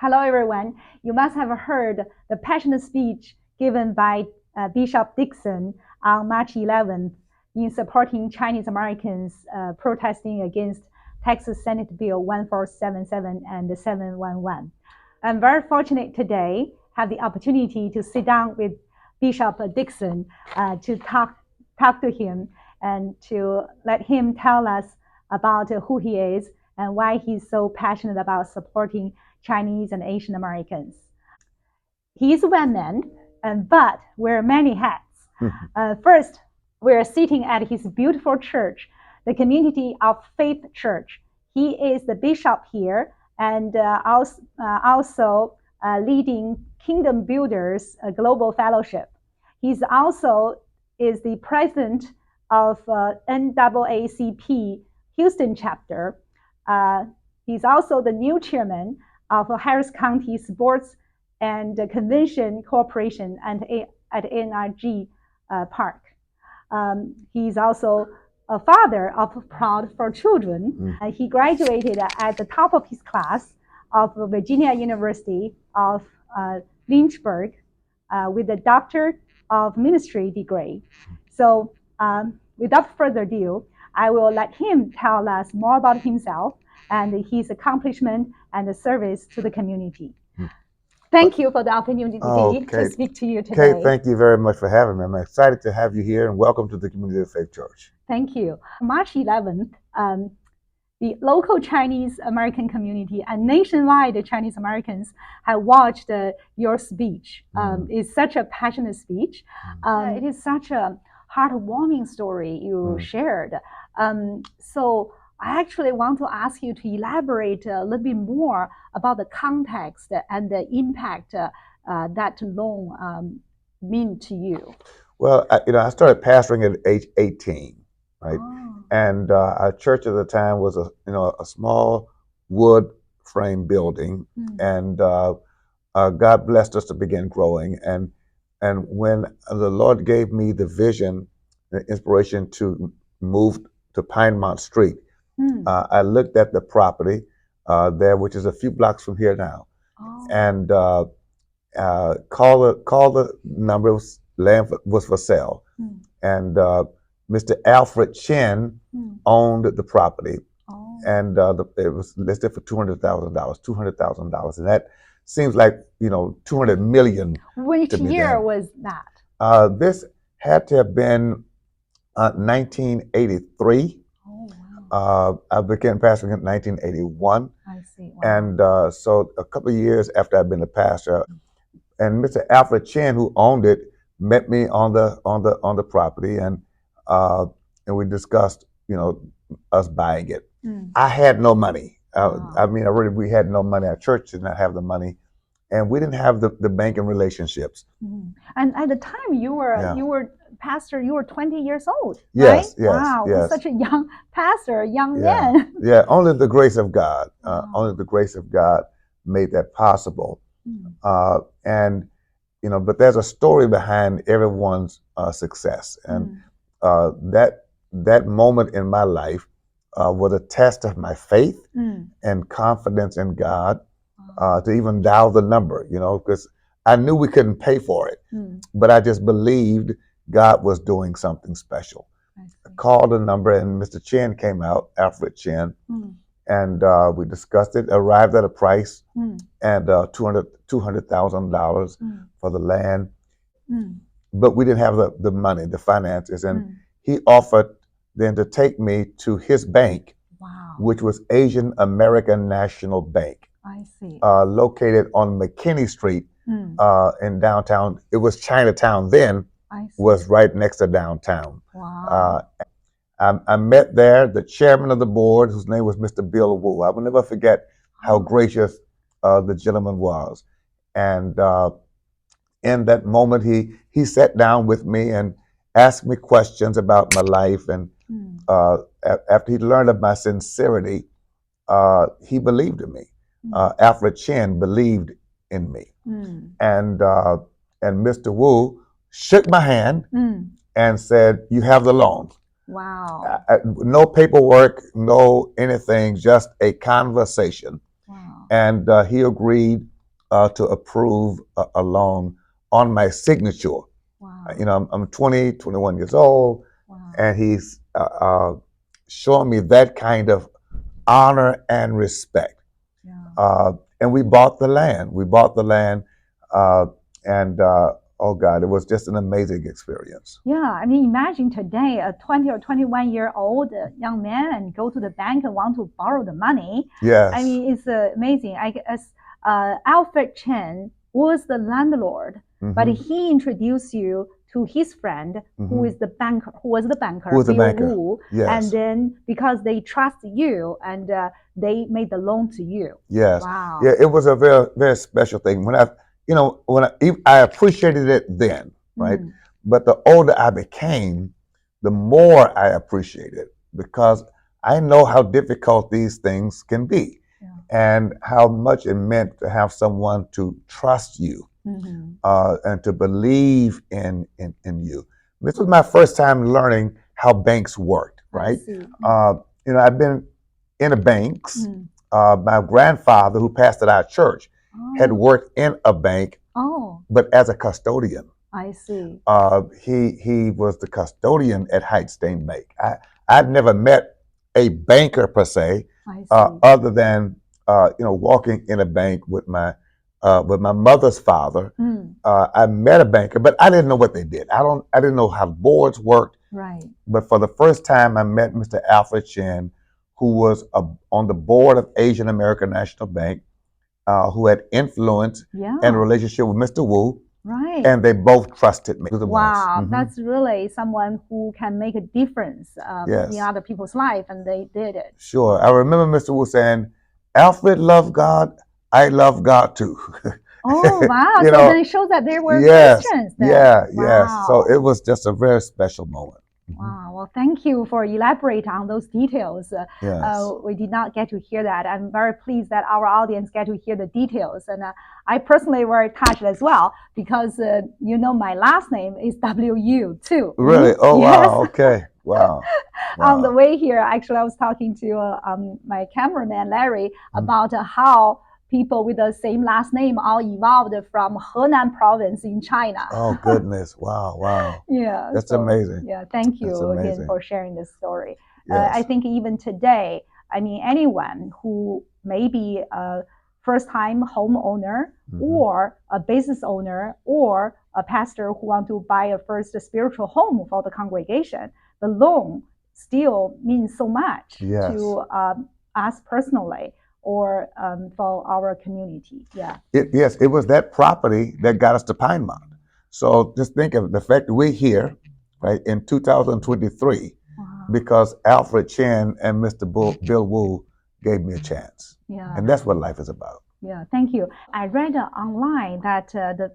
Hello, everyone. You must have heard the passionate speech given by Bishop Dixon on March 11th in supporting Chinese Americans protesting against Texas Senate Bill 1477 and 711. I'm very fortunate today have the opportunity to sit down with Bishop Dixon to talk to him and to let him tell us about who he is and why he's so passionate about supporting Chinese and Asian Americans. He's one man, but wear many hats. First, we're sitting at his beautiful church, the Community of Faith Church. He is the bishop here and also leading Kingdom Builders Global Fellowship. He's also is the president of NAACP Houston chapter. He's also the new chairman of Harris County Sports and Convention Corporation and at NRG Park. He's also a father of proud 4 children. He graduated at the top of his class of Virginia University of Lynchburg with a Doctor of Ministry degree. So without further ado, I will let him tell us more about himself and his accomplishment and the service to the community. Thank you for the opportunity to speak to you today. Kate, thank you very much for having me. I'm excited to have you here and welcome to the Community of Faith Church. Thank you. March 11th, the local Chinese American community and nationwide Chinese Americans have watched your speech. It's such a passionate spech. It is such a heartwarming story you shared. So I actually want to ask you to elaborate a little bit more about the context and the impact that loan mean to you. Well, I started pastoring at age 18, right? And our church at the time was a small wood frame building, and God blessed us to begin growing. And when the Lord gave me the vision, the inspiration to move to Pinemont Street, I looked at the property there, which is a few blocks from here now, and called the number. Land was for sale, and Mr. Alfred Chen owned the property, and it was listed for $200,000, and that seems like $200 million. Which year was that? This had to have been 1983. I began pastoring in 1981. I see. Wow. And so a couple of years after I'd been a pastor, and Mr. Alfred Chen, who owned it, met me on the property, and we discussed us buying it. I had no money. We had no money. Our church did not have the money, and we didn't have the banking relationships. And at the time you were pastor, you were 20 years old, yes, right? Yes, wow, yes. Such a young pastor, young man. Yeah, only the grace of God. Only the grace of God made that possible. But there's a story behind everyone's success, and that moment in my life was a test of my faith and confidence in God to even dial the number, because I knew we couldn't pay for it, but I just believed God was doing something special. I called the number, and Mr. Chen came out, Alfred Chen, and we discussed it, arrived at a price, and $200,000 for the land. But we didn't have the money, the finances, and he offered then to take me to his bank, which was Asian American National Bank. I see. Located on McKinney Street in downtown. It was Chinatown then, was right next to downtown. Wow. I met there the chairman of the board, whose name was Mr. Bill Wu. I will never forget how gracious the gentleman was. And in that moment, he sat down with me and asked me questions about my life. And after he learned of my sincerity, he believed in me. Alfred Chen believed in me. And Mr. Wu shook my hand and said, "You have the loan." Wow. No paperwork, no anything, just a conversation. Wow. And he agreed to approve a loan on my signature. Wow. I'm 20, 21 years old, Wow. and he's showing me that kind of honor and respect. Yeah. And we bought the land. And oh God, it was just an amazing experience. Yeah, I mean, imagine today a 20 or 21-year-old young man and go to the bank and want to borrow the money. Yes. I mean, it's amazing. I guess Alfred Chen was the landlord, but he introduced you to his friend who was the banker, Bill Wu. Yes. And then because they trust you and they made the loan to you. Yes. Wow. Yeah, it was a very, very special thing. When I appreciated it then, right? But the older I became, the more I appreciate it because I know how difficult these things can be and how much it meant to have someone to trust you and to believe in you. This was my first time learning how banks worked, right? I've been in the banks. My grandfather, who pastored our church, had worked in a bank, but as a custodian. I see. He was the custodian at Heights-State Bank. I'd never met a banker per se, other than walking in a bank with my mother's father. I met a banker, but I didn't know what they did. I didn't know how boards worked. Right. But for the first time, I met Mr. Alfred Chen, who was on the board of Asian American National Bank, who had influence and relationship with Mr. Wu. Right. And they both trusted me. Wow, that's really someone who can make a difference in other people's life, and they did it. Sure. I remember Mr. Wu saying, Alfred loved God, I love God too. Oh, wow. So then it shows that they were Christians then. Yes. So it was just a very special moment. Wow. Well, thank you for elaborating on those details. We did not get to hear that. I'm very pleased that our audience get to hear the details. And I personally very touched as well because, my last name is W too. Really? Oh, wow. Okay. Wow. On the way here, actually, I was talking to my cameraman, Larry, about how people with the same last name all evolved from Henan province in China. Oh, goodness. Wow. Yeah. That's amazing. Yeah. Thank you again for sharing this story. I think even today, I mean, anyone who may be a first-time homeowner or a business owner or a pastor who want to buy a first spiritual home for the congregation, the loan still means so much to us personally or for our community. It was that property that got us to Pinemont. So just think of the fact that we're here, right, in 2023 because Alfred Chen and Mr. Bill Wu gave me a chance. And that's what life is about. Yeah, thank you. I read online that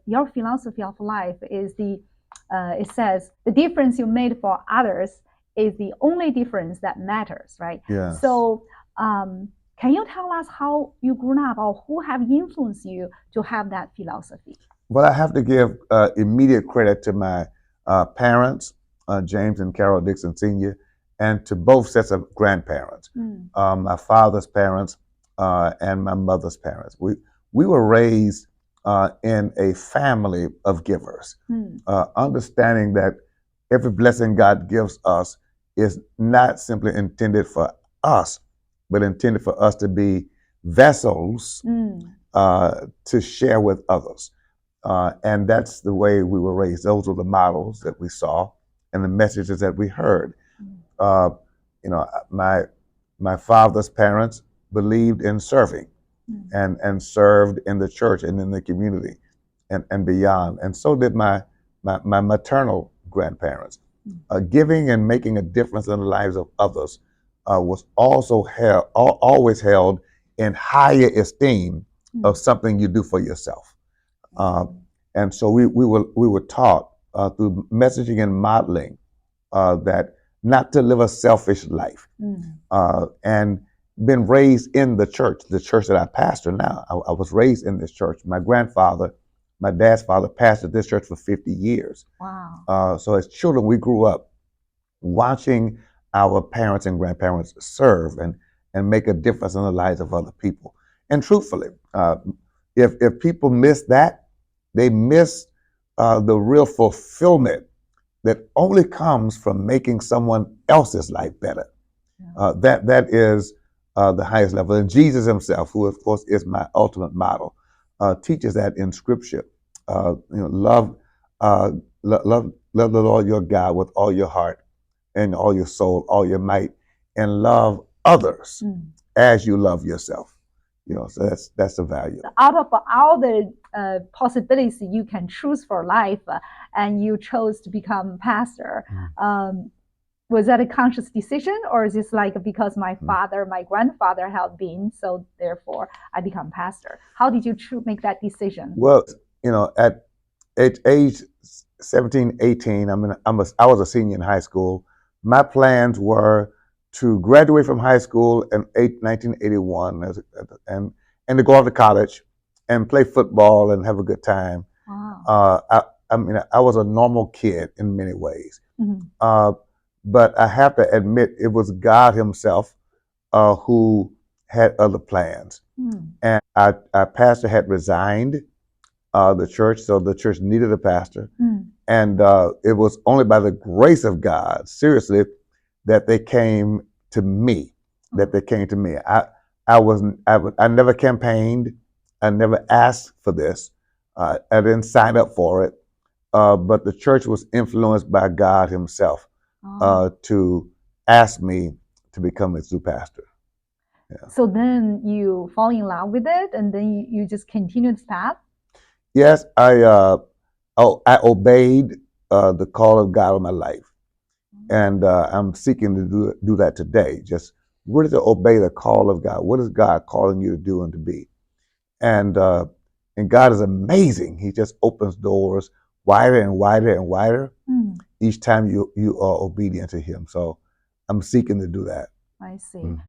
your philosophy of life is it says the difference you made for others is the only difference that matters, right? Yeah. So can you tell us how you grew up or who have influenced you to have that philosophy? Well, I have to give immediate credit to my parents, James and Carol Dixon Sr., and to both sets of grandparents, my father's parents and my mother's parents. We were raised in a family of givers, understanding that every blessing God gives us is not simply intended for us, but intended for us to be vessels to share with others. And that's the way we were raised. Those were the models that we saw and the messages that we heard. My father's parents believed in serving and served in the church and in the community and beyond. And so did my maternal grandparents. Giving and making a difference in the lives of others was also always held in higher esteem of something you do for yourself. And so we were taught through messaging and modeling that not to live a selfish life, and been raised in the church that I pastor now. I was raised in this church. My grandfather, my dad's father, pastored this church for 50 years. Wow. So as children, we grew up watching our parents and grandparents serve and make a difference in the lives of other people. and truthfully. If people miss that, they miss the real fulfillment that only comes from making someone else's life better. That is the highest level. And Jesus himself, who of course is my ultimate model, teaches that in Scripture. Love the Lord your God with all your heart and all your soul, all your might, and love others as you love yourself. So that's the value. Out of all the possibilities you can choose for life, and you chose to become pastor. Was that a conscious decision, or is this like because my grandfather had been, so therefore I become pastor? How did you make that decision? Well, at age 17, 18, I was a senior in high school. My plans were to graduate from high school in 1981 and to go off to college and play football and have a good time. Wow. I was a normal kid in many ways. But I have to admit, it was God himself who had other plans. And our pastor had resigned the church, so the church needed a pastor. And it was only by the grace of God, seriously, that they came to me. I never campaigned. I never asked for this. I didn't sign up for it. But the church was influenced by God himself to ask me to become its new pastor. Yeah. So then you fall in love with it, and then you just continued that? Yes, I obeyed the call of God on my life. And I'm seeking to do that today. Just really to obey the call of God. What is God calling you to do and to be? And God is amazing. He just opens doors wider and wider and wider each time you are obedient to him. So I'm seeking to do that. I see.